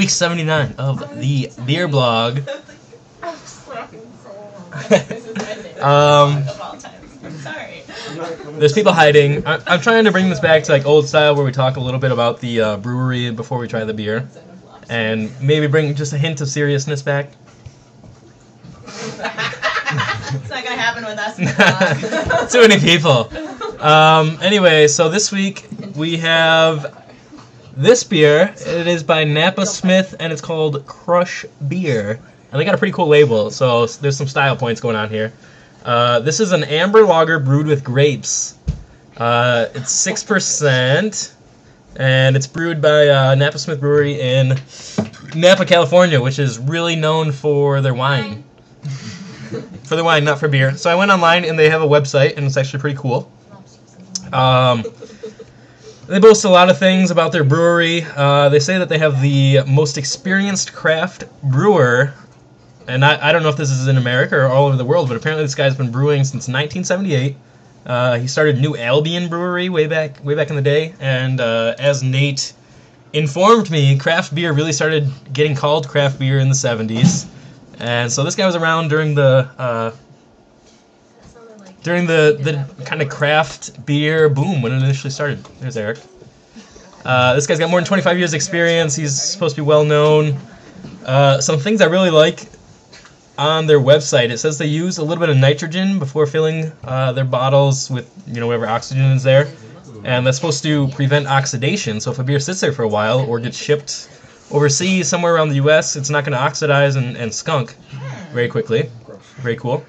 week 79 of the beer blog. Sorry. There's people hiding. I'm trying to bring this back to like old style where we talk a little bit about the brewery before we try the beer. And maybe bring just a hint of seriousness back. It's not gonna happen with us in the blog. Too many people. Anyway, so this week we have this beer. It is by Napa Smith, and it's called Crush Beer. And they got a pretty cool label, so there's some style points going on here. This is an amber lager brewed with grapes. It's 6%, and it's brewed by Napa Smith Brewery in Napa, California, which is really known for their wine. For their wine, not for beer. So I went online, and they have a website, and it's actually pretty cool. They boast a lot of things about their brewery. They say that they have the most experienced craft brewer, and I don't know if this is in America or all over the world, but apparently this guy's been brewing since 1978. He started New Albion Brewery way back in the day, and as Nate informed me, craft beer really started getting called craft beer in the 70s, and so this guy was around during the kind of craft beer boom when it initially started. There's Eric. This guy's got more than 25 years experience. He's supposed to be well known. Some things I really like on their website, it says they use a little bit of nitrogen before filling their bottles with whatever oxygen is there, and that's supposed to prevent oxidation. So if a beer sits there for a while or gets shipped overseas somewhere around the U.S., it's not going to oxidize and skunk very quickly. Very cool.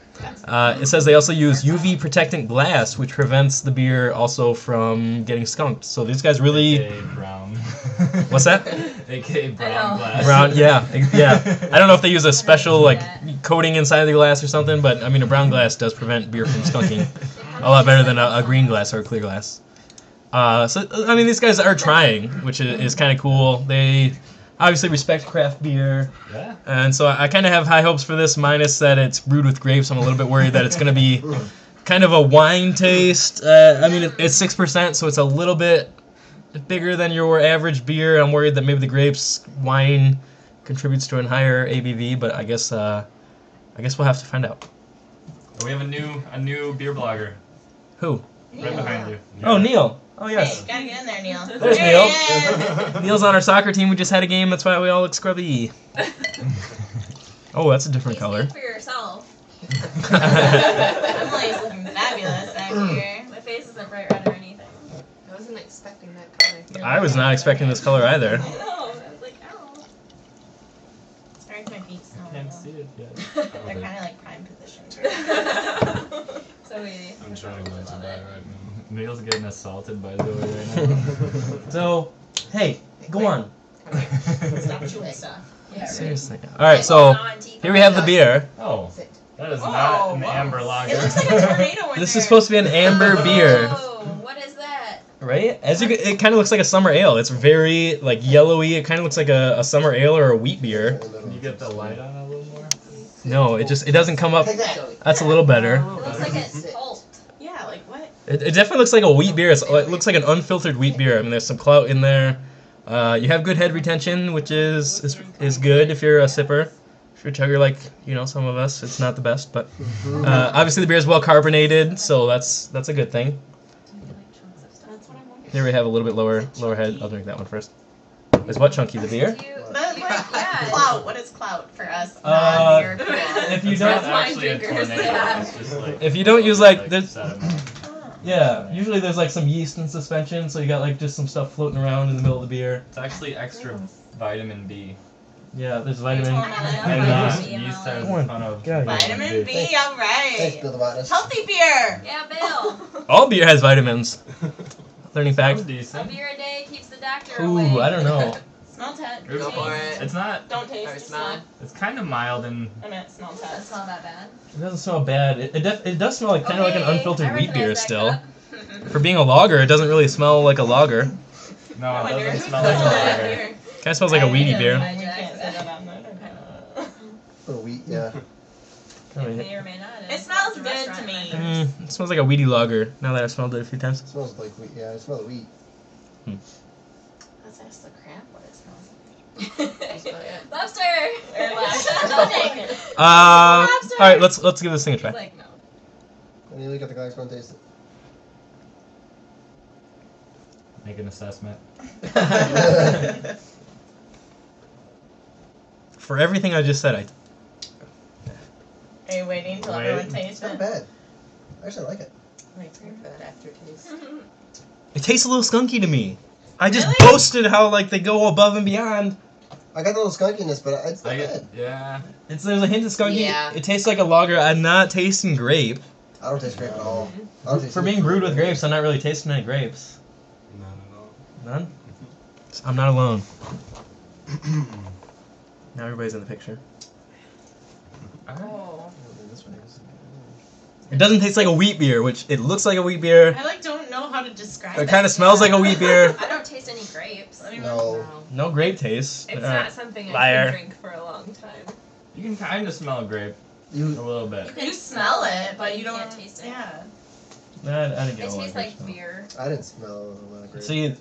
It says they also use UV protectant glass, which prevents the beer also from getting skunked. So these guys really... AKA brown. What's that? AKA brown glass. Brown, yeah. I don't know if they use a special coating inside the glass or something, but I mean a brown glass does prevent beer from skunking a lot better than a green glass or a clear glass. So I mean these guys are trying, which is kind of cool. They obviously respect craft beer, Yeah. and so I kind of have high hopes for this, minus that it's brewed with grapes. I'm a little bit worried that it's going to be kind of a wine taste. I mean, it's 6%, so it's a little bit bigger than your average beer. I'm worried that maybe the grapes wine contributes to a higher ABV, but I guess we'll have to find out. We have a new beer blogger Who? right behind you. Oh, Neil. Oh, yes. Hey, gotta get in there, Neil. There's There Neil. he is. Neil's on our soccer team. We just had a game. That's why we all look scrubby. Oh, that's a different color. Speak for yourself. Emily's looking fabulous out here. My face isn't bright red or anything. I wasn't expecting that color. I was not expecting this color either. I know. I was like, ow. Sorry if my feet smell a Can't little. see it yet. They're kind of like prime positions. So easy. I'm trying not to die right now. Neil's getting assaulted by Zoe right now. So, hey, go on. Stop chewing stuff. Yeah, right. Seriously. All right, so here we have the beer. Oh, that is Whoa, not an whoa. amber lager. It looks like a tornado in This there. is supposed to be an amber beer, Oh, what is that? right? It kind of looks like a summer ale. It's very like yellowy. It kind of looks like a summer ale or a wheat beer. Can you get the light on a little more? No, it doesn't come up. That's a little better. It looks like it's pulped. Yeah, like what? It definitely looks like a wheat beer. It looks like an unfiltered wheat beer. I mean, there's some clout in there. You have good head retention, which is good if you're a sipper. If you're a chugger like some of us, it's not the best, but obviously the beer is well carbonated, so that's a good thing. That's what I'm wondering. Here we have a little bit lower head. I'll drink that one first. Is what chunky, the beer? But like, Yeah. clout. What is clout for us? Uh, Non-beer people? If you It's not don't, wine actually a drinkers, tornado. yeah. It's just like if you don't use like this, sediment. yeah, usually there's like some yeast in suspension, so you got like just some stuff floating around in the middle of the beer. It's actually extra vitamin B. Yeah, there's vitamin. Oh, And, Yeast has Come on, a ton of get out of here. Vitamin B, all Thanks, right. Bill Devadas. Healthy beer. Yeah, Bill. All beer has vitamins. Learning fact. Sounds A decent. beer a day keeps the doctor away. Ooh, I don't know. Smell test. It's, Go for it. it's not. Don't taste. Or Just smell. smell. It's kind of mild and I meant smell That's test. not that bad. It doesn't smell bad. It does smell like kind of like an Okay, unfiltered I wheat beer recognize that still. cup. For being a lager, it doesn't really smell like a lager. no, it Wonder doesn't who smell like a put that lager. here. Kind of smells like a weedy beer. We can't say that on the For wheat, yeah. Kinda- May or may not. It smells The good restaurant to me. vendors. It smells like a weedy lager. Now that I've smelled it a few times. It smells like wheat. Yeah, I smell the wheat. Let's ask the crap what it smells That's about it. Lobster. Or lobster. Dang it. All Lobster. right, let's give this thing a He's try. like, no. And you look at the glass, go and taste Make an assessment. it. For everything I just said, Are you waiting until Wait. everyone tastes Not it? bad. Actually, I like it. Wait for that aftertaste. it tastes a little skunky to me. I just Really? boasted how like they go above and beyond. I got a little skunkiness, but it's not bad. Yeah. There's a hint of skunky. Yeah. It tastes like a lager. I'm not tasting grape. I don't taste grape at all. I don't taste For any being brewed with grape. grapes, I'm not really tasting any grapes. Not at all. None? I'm not alone. Now everybody's in the picture. Oh. This one is. It doesn't taste like a wheat beer, which it looks like a wheat beer. I like don't know how to describe It kind of smells like a wheat beer. I don't taste any grapes. Let me No. Wow. No grape taste. It's Alright. not something I Liar. could drink for a long time. You can kind of smell grape a You. little bit. You smell it, but you You don't can't taste it. Yeah. I didn't get It a lot tastes of grape like smell. beer. I didn't smell a lot of grape. See,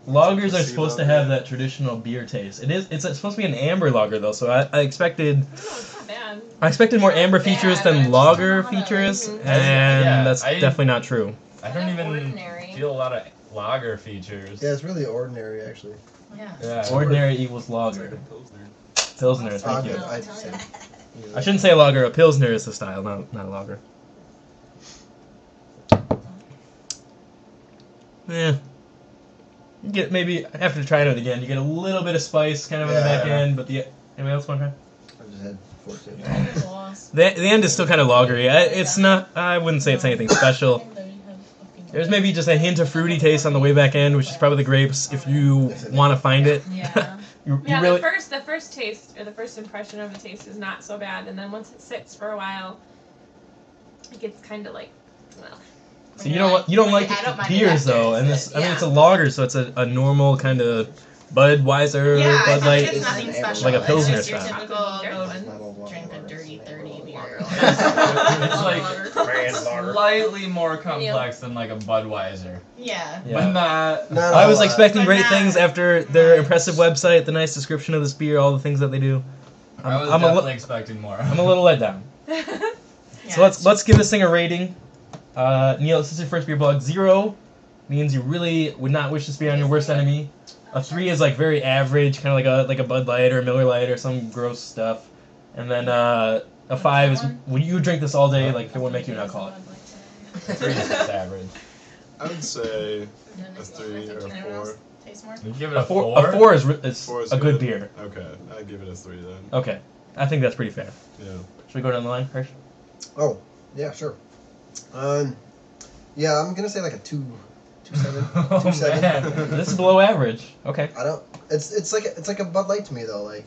lagers are Sea supposed to lager. have that traditional beer taste. It's supposed to be an amber lager though, so I expected No, it's not bad. more amber Yeah, features but I than just lager don't know how to, features, like, and Yeah, that's I- definitely not true. I Kind don't of even ordinary. feel a lot of lager features. Yeah, it's really ordinary, actually. Yeah. Yeah. Ordinary equals lager. Pilsner. Pilsner, thank you. good. No, I'd tell say. you. I shouldn't say a lager. A pilsner is the style, not a lager. Yeah. You get maybe after trying it again, you get a little bit of spice kind of in the back Yeah. end, but anybody else want to try? I just had 14. The end is still kind of lagery. It's not. I wouldn't say it's anything special. There's maybe just a hint of fruity taste on the way back end, which is probably the grapes if you want to find it. Yeah. you Yeah, really. the first taste or the first impression of a taste is not so bad, and then once it sits for a while, it gets kind of like, well, So you don't like I don't mind beers it after though, and it's- this I mean it's a lager, so it's a normal kind of Budweiser, Yeah, I Bud think Light. it's nothing special. Like a It's Pilsner just your style. typical go Not all water, drink a water, dirty it's 30 beer. It's like slightly more complex than like a Budweiser, Yeah. Yeah. but not. Not I a was lot. expecting But great not things after their much. impressive website, the nice description of this beer, all the things that they do. I was I'm a definitely expecting more. I'm a little let down. So let's give this thing a rating. Neil, this is your first beer blog. 0 means you really would not wish this beer on your worst enemy. A 3 is like very average, kind of like a Bud Light or a Miller Light or some gross stuff. And then a 5 is would you drink this all day? Like it wouldn't make you an alcoholic. Three is just average. I would say a 3 or a 4. Taste more? You give it A a 4, a 4 is 4 is a good beer. Okay, I'd give it a 3 then. Okay, I think that's pretty fair. Yeah. Should we go down the line, Hirsch? Oh, yeah, sure. Yeah, I'm gonna say like a 2.7. Oh, 2.7. man. This is below average. Okay. I don't. It's like a Bud Light to me though. Like,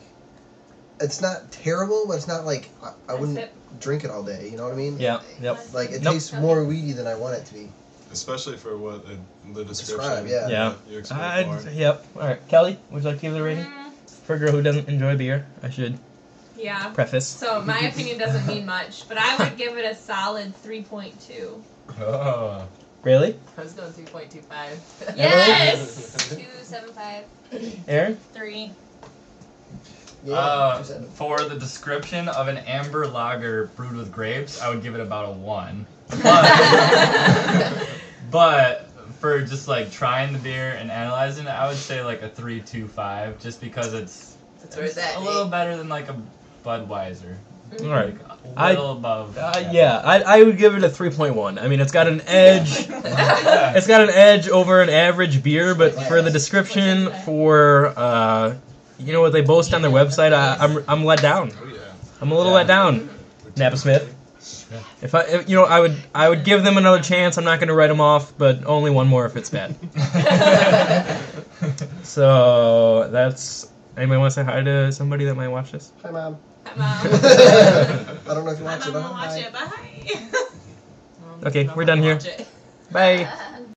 it's not terrible, but it's not like I wouldn't it. drink it all day. You know what I mean? Yeah. Yep. Like it Nope. tastes more weedy than I want it to be. Especially for what the description. Describe, yeah. Yeah. You expect more. Yep. All right, Kelly, would you like to give it a rating? For a girl who doesn't enjoy beer, I should yeah. preface. So my opinion doesn't mean much, but I would give it a solid 3.2. Oh. Really? I was going 3.25. Yes. 275. Aaron? 3. Yeah. 2.7. For the description of an amber lager brewed with grapes, I would give it about a 1. But for just like trying the beer and analyzing it, I would say like a 3.25, just because it's That's where it's at. a little better than like a Budweiser. All right. A little above. Yeah, I would give it a 3.1. I mean, it's got an edge. It's got an edge over an average beer, but for the description, for what they boast on their website, I'm let down. Oh yeah. I'm a little let down. Napa Smith. If I would give them another chance. I'm not going to write them off, but only one more if it's bad. So that's. Anybody want to say hi to somebody that might watch this? Hi, Mom. Come on. I don't know if you I'm watch it. gonna but watch hi. it. Bye. Okay, we're done here. Watch it. Bye.